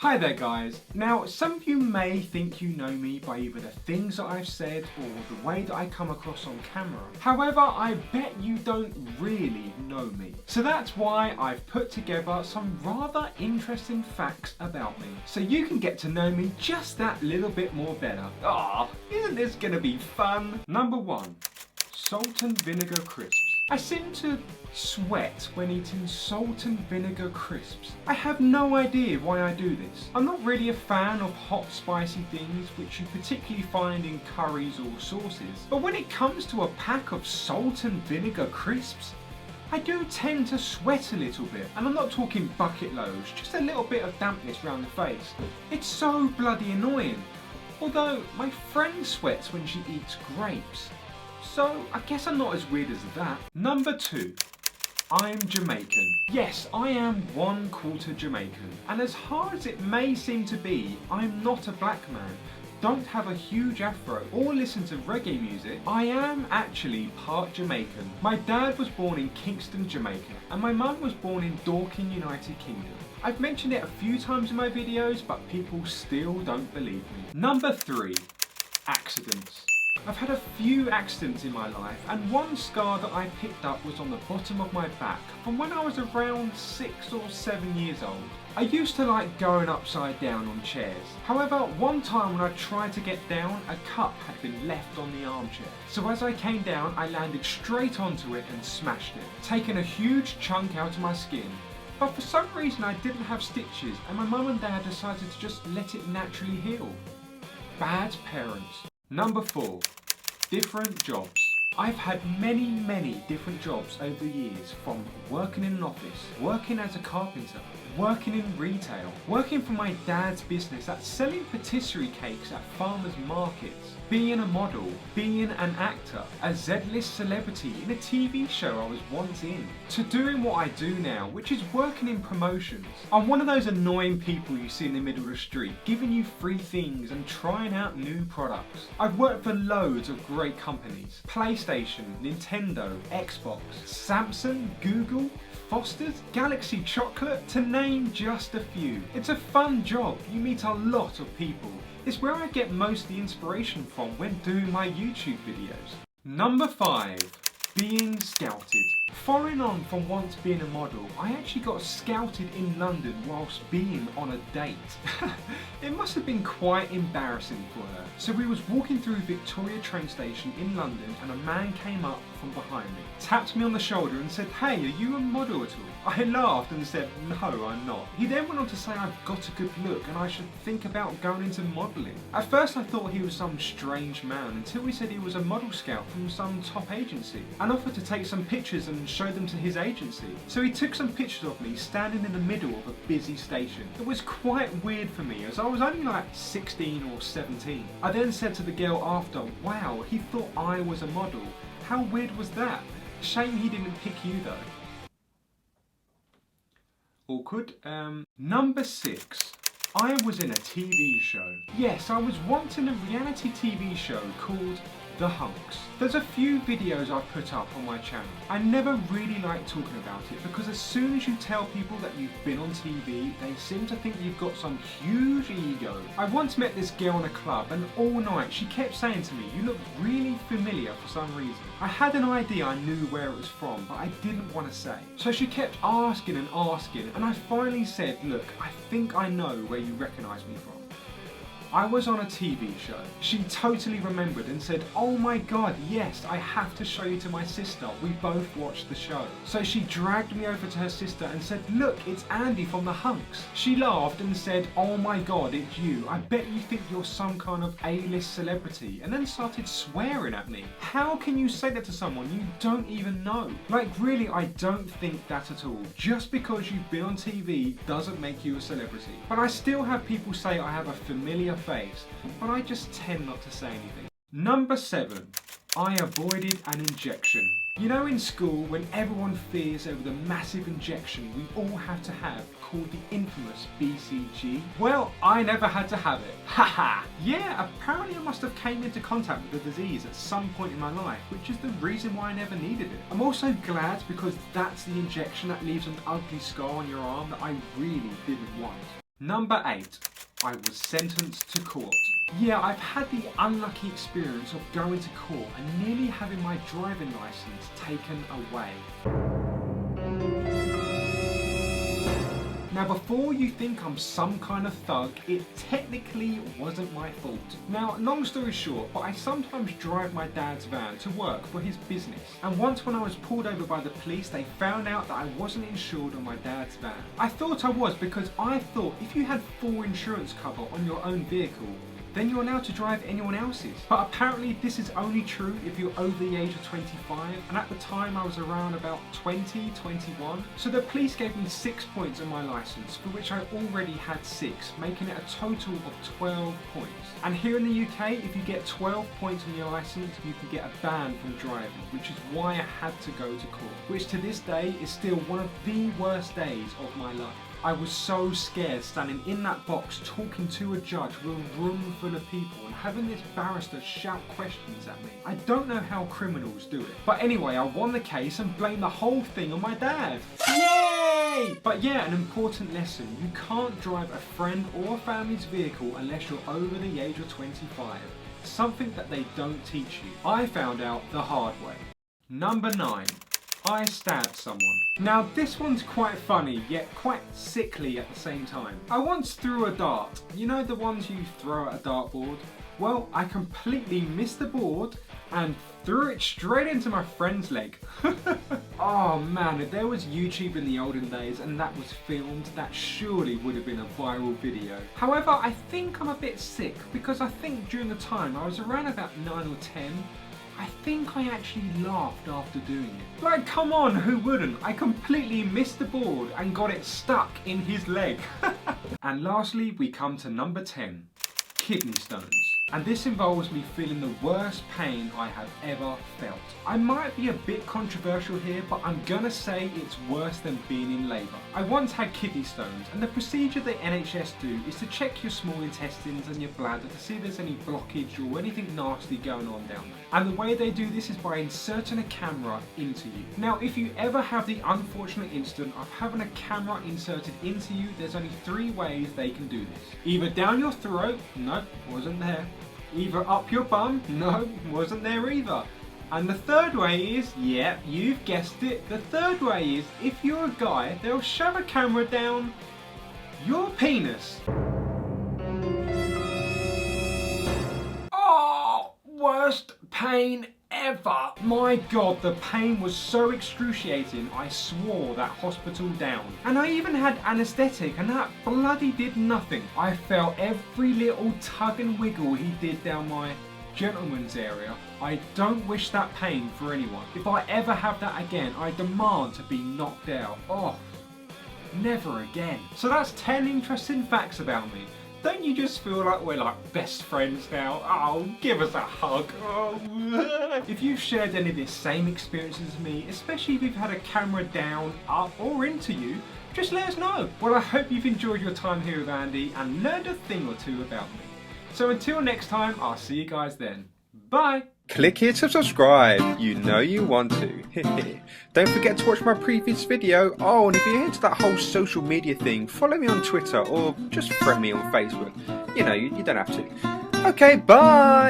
Hi there guys. Now some of you may think you know me by either the things that I've said or the way that I come across on camera. However, I bet you don't really know me. So that's why I've put together some rather interesting facts about me. So you can get to know me just that little bit more better. Ah, isn't this gonna be fun? Number 1. Salt and vinegar crisps. I seem to sweat when eating salt and vinegar crisps. I have no idea why I do this. I'm not really a fan of hot spicy things which you particularly find in curries or sauces. But when it comes to a pack of salt and vinegar crisps, I do tend to sweat a little bit. And I'm not talking bucket loads, just a little bit of dampness around the face. It's so bloody annoying. Although my friend sweats when she eats grapes. So I guess I'm not as weird as that. Number 2. I'm Jamaican. Yes, I am 1/4 Jamaican. And as hard as it may seem to be, I'm not a black man, don't have a huge afro or listen to reggae music. I am actually part Jamaican. My dad was born in Kingston, Jamaica, and my mum was born in Dorking, United Kingdom. I've mentioned it a few times in my videos, but people still don't believe me. Number 3. Accidents. I've had a few accidents in my life, and one scar that I picked up was on the bottom of my back from when I was around 6 or 7 years old. I used to like going upside down on chairs. However, one time when I tried to get down, a cup had been left on the armchair. So as I came down, I landed straight onto it and smashed it, taking a huge chunk out of my skin. But for some reason I didn't have stitches, and my mum and dad decided to just let it naturally heal. Bad parents. Number 4. Different jobs. I've had many different jobs over the years, from working in an office, working as a carpenter, working in retail, working for my dad's business that's selling patisserie cakes at farmers markets, being a model, being an actor, a Z-list celebrity in a TV show I was once in, to doing what I do now, which is working in promotions. I'm one of those annoying people you see in the middle of the street, giving you free things and trying out new products. I've worked for loads of great companies: PlayStation, Nintendo, Xbox, Samsung, Google, Foster's, Galaxy Chocolate, to name just a few. It's a fun job, you meet a lot of people. It's where I get most of the inspiration from when doing my YouTube videos. Number 5. Being scouted. Following on from once being a model, I actually got scouted in London whilst being on a date. It must have been quite embarrassing for her. So we was walking through Victoria train station in London, and a man came up from behind me, tapped me on the shoulder and said, "Hey, are you a model at all?" I laughed and said, "No, I'm not." He then went on to say I've got a good look and I should think about going into modelling. At first I thought he was some strange man, until he said he was a model scout from some top agency and offered to take some pictures and show them to his agency. So he took some pictures of me standing in the middle of a busy station. It was quite weird for me, as I was only like 16 or 17. I then said to the girl after, "Wow, he thought I was a model. How weird was that? Shame he didn't pick you though." Awkward. Number 6. I was in a TV show. Yes, I was once in a reality TV show called The Hunks. There's a few videos I've put up on my channel. I never really like talking about it, because as soon as you tell people that you've been on TV, they seem to think you've got some huge ego. I once met this girl in a club, and all night she kept saying to me, "You look really familiar," for some reason. I had an idea I knew where it was from, but I didn't want to say. So she kept asking and asking, and I finally said, "Look, I think I know where you recognise me from." I was on a TV show. She totally remembered and said, "Oh my god, yes, I have to show you to my sister. We both watched the show." So she dragged me over to her sister and said, "Look, it's Andy from the Hunks." She laughed and said, "Oh my god, it's you. I bet you think you're some kind of A-list celebrity," and then started swearing at me. How can you say that to someone you don't even know? Like really, I don't think that at all. Just because you've been on TV doesn't make you a celebrity. But I still have people say I have a familiar face, but I just tend not to say anything. Number 7. I avoided an injection. You know, in school, when everyone fears over the massive injection we all have to have, called the infamous BCG? Well, I never had to have it. Haha! Yeah, apparently I must have came into contact with the disease at some point in my life, which is the reason why I never needed it. I'm also glad, because that's the injection that leaves an ugly scar on your arm that I really didn't want. Number 8. I was sentenced to court. Yeah, I've had the unlucky experience of going to court and nearly having my driving license taken away. Now before you think I'm some kind of thug, it technically wasn't my fault. Now long story short, but I sometimes drive my dad's van to work for his business. And once when I was pulled over by the police, they found out that I wasn't insured on my dad's van. I thought I was because I thought if you had full insurance cover on your own vehicle, then you're allowed to drive anyone else's. But apparently this is only true if you're over the age of 25, and at the time I was around about 20, 21. So the police gave me 6 points on my license, for which I already had 6, making it a total of 12 points. And here in the UK, if you get 12 points on your license, you can get a ban from driving, which is why I had to go to court, which to this day is still one of the worst days of my life. I was so scared standing in that box talking to a judge with a room full of people and having this barrister shout questions at me. I don't know how criminals do it. But anyway, I won the case and blamed the whole thing on my dad. Yay! But yeah, an important lesson. You can't drive a friend or family's vehicle unless you're over the age of 25. Something that they don't teach you. I found out the hard way. Number 9. I stabbed someone. Now this one's quite funny, yet quite sickly at the same time. I once threw a dart. You know the ones you throw at a dartboard? Well, I completely missed the board and threw it straight into my friend's leg. Oh man, if there was YouTube in the olden days and that was filmed, that surely would have been a viral video. However, I think I'm a bit sick because I think during the time I was around about 9 or 10, I think I actually laughed after doing it. Like, come on, who wouldn't? I completely missed the board and got it stuck in his leg. And lastly, we come to number 10, kidney stones. And this involves me feeling the worst pain I have ever felt. I might be a bit controversial here, but I'm gonna say it's worse than being in labour. I once had kidney stones, and the procedure the NHS do is to check your small intestines and your bladder to see if there's any blockage or anything nasty going on down there. And the way they do this is by inserting a camera into you. Now, if you ever have the unfortunate incident of having a camera inserted into you, there's only 3 ways they can do this. Either down your throat, nope, wasn't there. Either up your bum, no, wasn't there either. And the third way is, yeah, you've guessed it, the third way is, if you're a guy, they'll shove a camera down your penis. Oh, worst pain ever. My god, the pain was so excruciating, I swore that hospital down. And I even had anaesthetic and that bloody did nothing. I felt every little tug and wiggle he did down my gentleman's area. I don't wish that pain for anyone. If I ever have that again, I demand to be knocked out. Oh, never again. So that's 10 interesting facts about me. Don't you just feel like we're like best friends now? Oh, give us a hug. Oh. If you've shared any of the same experiences as me, especially if you've had a camera down, up or into you, just let us know. Well, I hope you've enjoyed your time here with Andy and learned a thing or two about me. So until next time, I'll see you guys then. Bye. Click here to subscribe, you know you want to. Don't forget to watch my previous video. Oh, and if you're into that whole social media thing, follow me on Twitter or just friend me on Facebook. You know, you don't have to. Okay, bye!